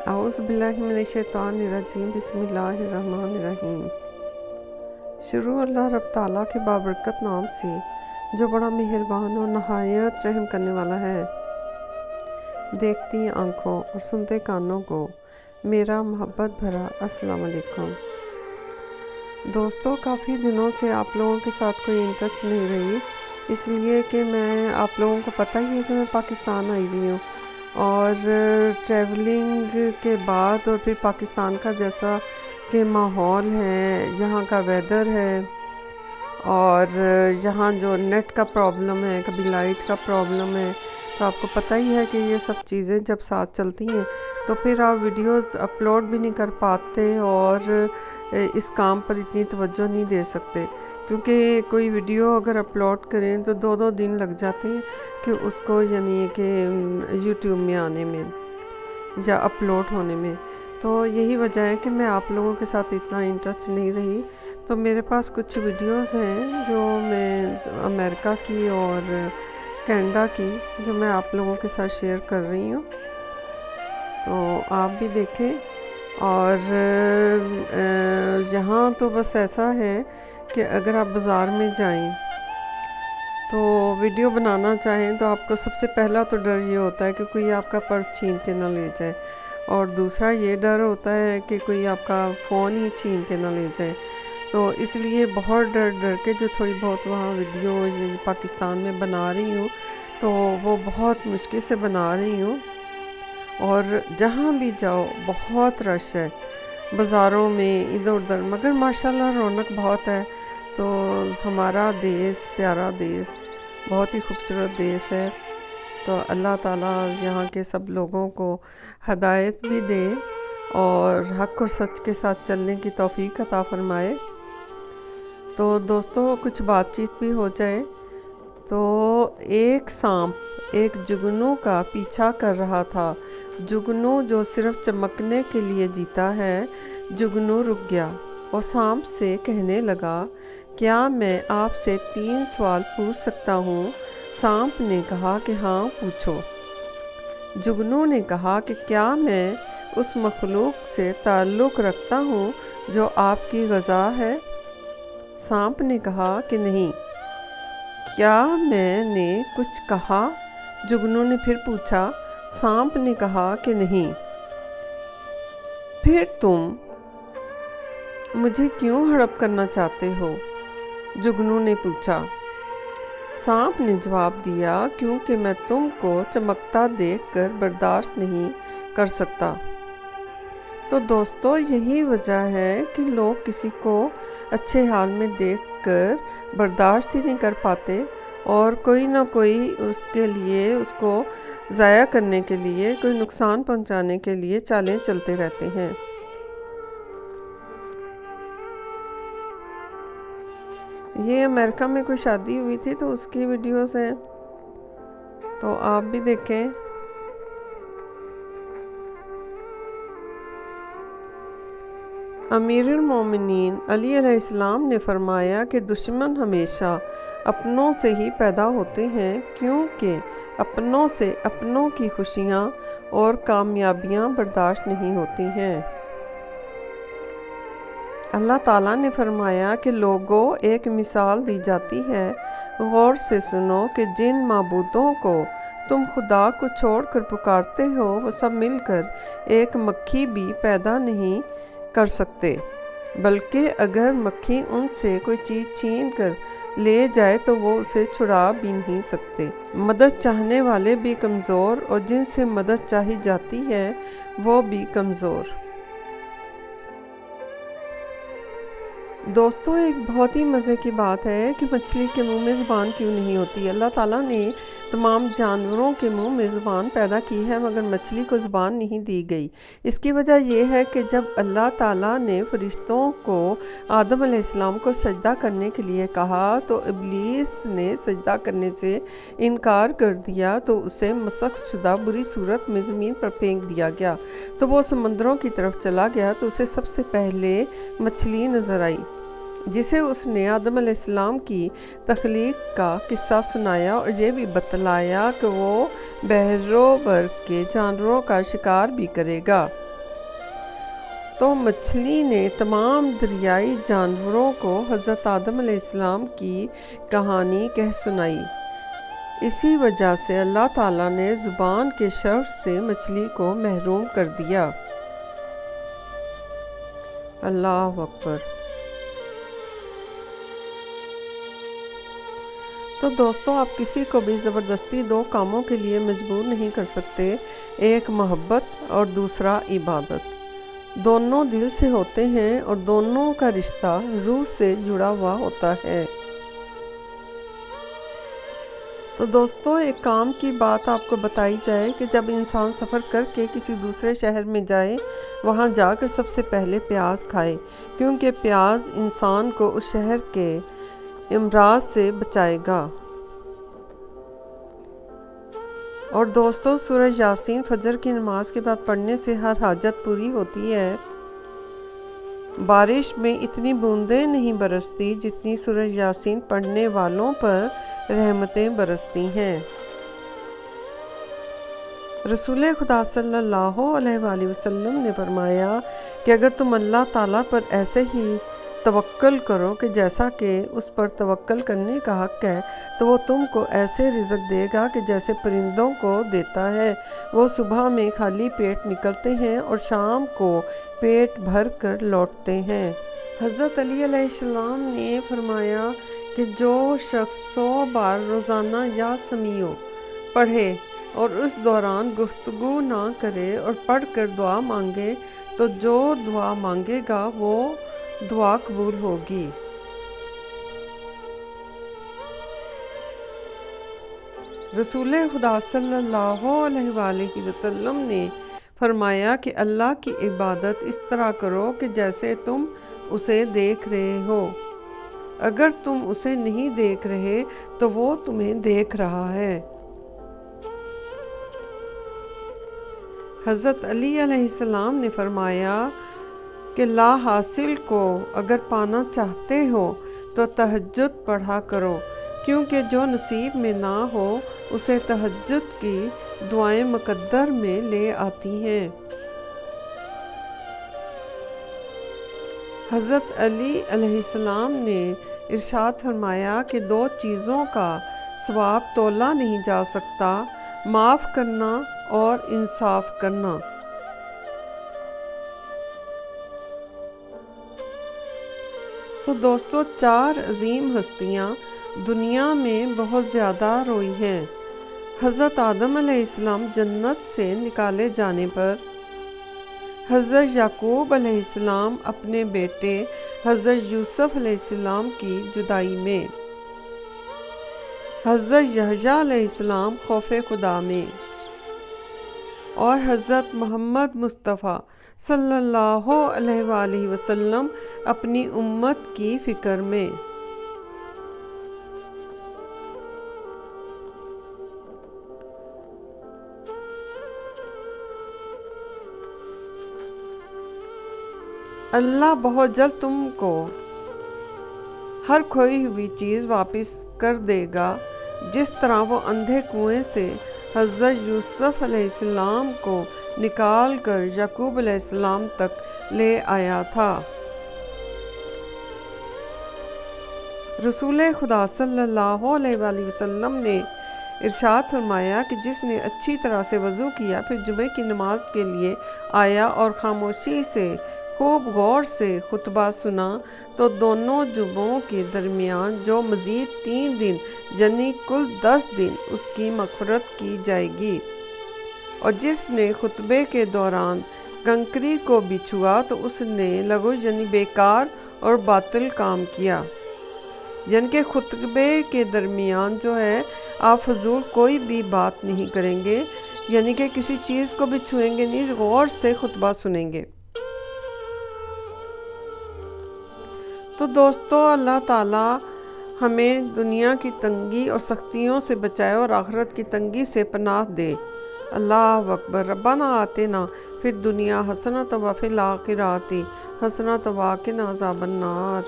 औज़ु बिल्लाहि मिनश्शैतानिर्रजीम बिस्मिल्लाहिर्रहमानिर्रहीम। शुरू अल्लाह रब ताला के बाबरकत नाम से जो बड़ा मेहरबान और नहायत रहम करने वाला है। देखती आँखों और सुनते कानों को मेरा मोहब्बत भरा अस्सलाम वालेकुम। दोस्तों, काफ़ी दिनों से आप लोगों के साथ कोई इन टच नहीं रही, इसलिए कि मैं आप लोगों को पता ही है कि मैं पाकिस्तान आई हुई हूँ और ट्रैवलिंग के बाद और फिर पाकिस्तान का जैसा कि माहौल है, यहाँ का वेदर है और यहाँ जो नेट का प्रॉब्लम है, कभी लाइट का प्रॉब्लम है, तो आपको पता ही है कि ये सब चीज़ें जब साथ चलती हैं तो फिर आप वीडियोस अपलोड भी नहीं कर पाते और इस काम पर इतनी तवज्जो नहीं दे सकते, क्योंकि कोई वीडियो अगर अपलोड करें तो 2-2 दिन लग जाते हैं कि उसको यानी कि यूट्यूब में आने में या अपलोड होने में। तो यही वजह है कि मैं आप लोगों के साथ इतना इन टच नहीं रही। तो मेरे पास कुछ वीडियोस हैं जो मैं अमेरिका की और कनाडा की जो मैं आप लोगों के साथ शेयर कर रही हूँ, तो आप भी देखें। और यहाँ तो बस ऐसा है कि अगर आप बाज़ार में जाएं तो वीडियो बनाना चाहें तो आपको सबसे पहला तो डर ये होता है कि कोई आपका पर्स छीन के ना ले जाए, और दूसरा ये डर होता है कि कोई आपका फ़ोन ही छीन के ना ले जाए। तो इसलिए बहुत डर के जो थोड़ी बहुत वहाँ वीडियो ये पाकिस्तान में बना रही हूँ, तो वो बहुत मुश्किल से बना रही हूँ। और जहाँ भी जाओ बहुत रश है बाज़ारों में इधर उधर, मगर माशाल्लाह रौनक बहुत है। तो हमारा देश प्यारा देश, बहुत ही खूबसूरत देश है। तो अल्लाह ताला यहाँ के सब लोगों को हदायत भी दे और हक़ और सच के साथ चलने की तौफीक अता फरमाए। तो दोस्तों, कुछ बातचीत भी हो जाए। तो एक सांप एक जुगनू का पीछा कर रहा था। जुगनू जो सिर्फ चमकने के लिए जीता है। जुगनू रुक गया और सांप से कहने लगा, क्या मैं आपसे 3 सवाल पूछ सकता हूँ? सांप ने कहा कि हाँ, पूछो। जुगनू ने कहा कि क्या मैं उस मखलूक से ताल्लुक़ रखता हूँ जो आपकी ग़िज़ा है? सांप ने कहा कि नहीं। क्या मैंने कुछ कहा? जुगनू ने फिर पूछा। सांप ने कहा कि नहीं। फिर तुम मुझे क्यों हड़प करना चाहते हो? जुगनू ने पूछा। सांप ने जवाब दिया, क्योंकि मैं तुमको चमकता देखकर बर्दाश्त नहीं कर सकता। तो दोस्तों, यही वजह है कि लोग किसी को अच्छे हाल में देखकर बर्दाश्त ही नहीं कर पाते और कोई ना कोई उसके लिए, उसको ज़ाया करने के लिए, कोई नुकसान पहुंचाने के लिए चालें चलते रहते हैं। ये अमेरिका में कोई शादी हुई थी तो उसकी वीडियोस हैं, तो आप भी देखें। अमीरुल मोमिनीन अली अलैहिस्सलाम ने फरमाया कि दुश्मन हमेशा अपनों से ही पैदा होते हैं, क्योंकि अपनों से अपनों की खुशियाँ और कामयाबियाँ बर्दाश्त नहीं होती हैं। अल्लाह ताला ने फरमाया कि लोगों, एक मिसाल दी जाती है, गौर से सुनो कि जिन माबूदों को तुम खुदा को छोड़कर पुकारते हो वो सब मिलकर एक मक्खी भी पैदा नहीं कर सकते, बल्कि अगर मक्खी उनसे कोई चीज़ छीन कर ले जाए तो वो उसे छुड़ा भी नहीं सकते। मदद चाहने वाले भी कमज़ोर और जिनसे मदद चाही जाती है वो भी कमज़ोर। दोस्तों, एक बहुत ही मज़े की बात है कि मछली के मुंह में ज़ुबान क्यों नहीं होती। अल्लाह ताला ने तमाम जानवरों के मुंह में ज़ुबान पैदा की है, मगर मछली को ज़ुबान नहीं दी गई। इसकी वजह यह है कि जब अल्लाह ताला ने फरिश्तों को आदम अलैहिस्सलाम को सजदा करने के लिए कहा तो इब्लीस ने सजदा करने से इनकार कर दिया, तो उसे मसख शुदा बुरी सूरत में ज़मीन पर फेंक दिया गया। तो वो समंदरों की तरफ चला गया तो उसे सबसे पहले मछली नज़र आई, जिसे उसने आदम अलैहिस्सलाम की तख्लीक का किस्सा सुनाया और ये भी बतलाया कि वो बहरो बर के जानवरों का शिकार भी करेगा। تو مچھلی نے تمام دریائی جانوروں کو حضرت آدم علیہ السلام کی کہانی کہہ سنائی۔ اسی وجہ سے اللہ تعالیٰ نے زبان کے شرف سے مچھلی کو محروم کر دیا۔ اللہ اکبر۔ تو دوستو، آپ کسی کو بھی زبردستی دو کاموں کے لیے مجبور نہیں کر سکتے، ایک محبت اور دوسرا عبادت۔ دونوں دل سے ہوتے ہیں اور دونوں کا رشتہ روح سے جڑا ہوا ہوتا ہے۔ تو دوستو، ایک کام کی بات آپ کو بتائی جائے کہ جب انسان سفر کر کے کسی دوسرے شہر میں جائے، وہاں جا کر سب سے پہلے پیاز کھائے، کیونکہ پیاز انسان کو اس شہر کے امراض سے بچائے گا۔ اور دوستو، سورہ یاسین فجر کی نماز کے بعد پڑھنے سے ہر حاجت پوری ہوتی ہے۔ بارش میں اتنی بوندیں نہیں برستی جتنی سورہ یاسین پڑھنے والوں پر رحمتیں برستی ہیں۔ رسول خدا صلی اللہ علیہ وآلہ وسلم نے فرمایا کہ اگر تم اللہ تعالیٰ پر ایسے ہی توکل کرو کہ جیسا کہ اس پر توکل کرنے کا حق ہے، تو وہ تم کو ایسے رزق دے گا کہ جیسے پرندوں کو دیتا ہے۔ وہ صبح میں خالی پیٹ نکلتے ہیں اور شام کو پیٹ بھر کر لوٹتے ہیں۔ حضرت علی علیہ السلام نے فرمایا کہ جو شخص 100 بار روزانہ یا سمیع پڑھے اور اس دوران گفتگو نہ کرے اور پڑھ کر دعا مانگے، تو جو دعا مانگے گا وہ دعا قبول ہوگی۔ رسول خدا صلی اللہ علیہ وآلہ وسلم نے فرمایا کہ اللہ کی عبادت اس طرح کرو کہ جیسے تم اسے دیکھ رہے ہو۔ اگر تم اسے نہیں دیکھ رہے تو وہ تمہیں دیکھ رہا ہے۔ حضرت علی علیہ السلام نے فرمایا کہ لا حاصل کو اگر پانا چاہتے ہو تو تہجد پڑھا کرو، کیونکہ جو نصیب میں نہ ہو اسے تہجد کی دعائیں مقدر میں لے آتی ہیں۔ حضرت علی علیہ السلام نے ارشاد فرمایا کہ 2 چیزوں کا ثواب تولا نہیں جا سکتا، معاف کرنا اور انصاف کرنا۔ تو دوستو، 4 عظیم ہستیاں دنیا میں بہت زیادہ روئی ہیں۔ حضرت آدم علیہ السلام جنت سے نکالے جانے پر، حضرت یعقوب علیہ السلام اپنے بیٹے حضرت یوسف علیہ السلام کی جدائی میں، حضرت یحییٰ علیہ السلام خوف خدا میں، اور حضرت محمد مصطفیٰ صلی اللہ علیہ وآلہ وسلم اپنی امت کی فکر میں۔ اللہ بہت جلد تم کو ہر کھوئی ہوئی چیز واپس کر دے گا، جس طرح وہ اندھے کنویں سے حضرت یوسف علیہ السلام کو نکال کر یعقوب علیہ السلام تک لے آیا تھا۔ رسول خدا صلی اللہ علیہ وآلہ وسلم نے ارشاد فرمایا کہ جس نے اچھی طرح سے وضو کیا، پھر جمعے کی نماز کے لیے آیا اور خاموشی سے خوب غور سے خطبہ سنا، تو دونوں جمعوں کے درمیان جو مزید 3 دن یعنی کل 10 دن اس کی مغفرت کی جائے گی۔ اور جس نے خطبے کے دوران کنکری کو بھی چھوا تو اس نے لغو یعنی بیکار اور باطل کام کیا۔ یعنی کہ خطبے کے درمیان جو ہے آپ فضول کوئی بھی بات نہیں کریں گے، یعنی کہ کسی چیز کو بھی چھوئیں گے نہیں، غور سے خطبہ سنیں گے۔ تو دوستو، اللہ تعالیٰ ہمیں دنیا کی تنگی اور سختیوں سے بچائے اور آخرت کی تنگی سے پناہ دے۔ اللہ اکبر۔ ربنا آتنا فی الدنیا حسنۃ وفی الآخرۃ حسنۃ وقنا عذاب النار۔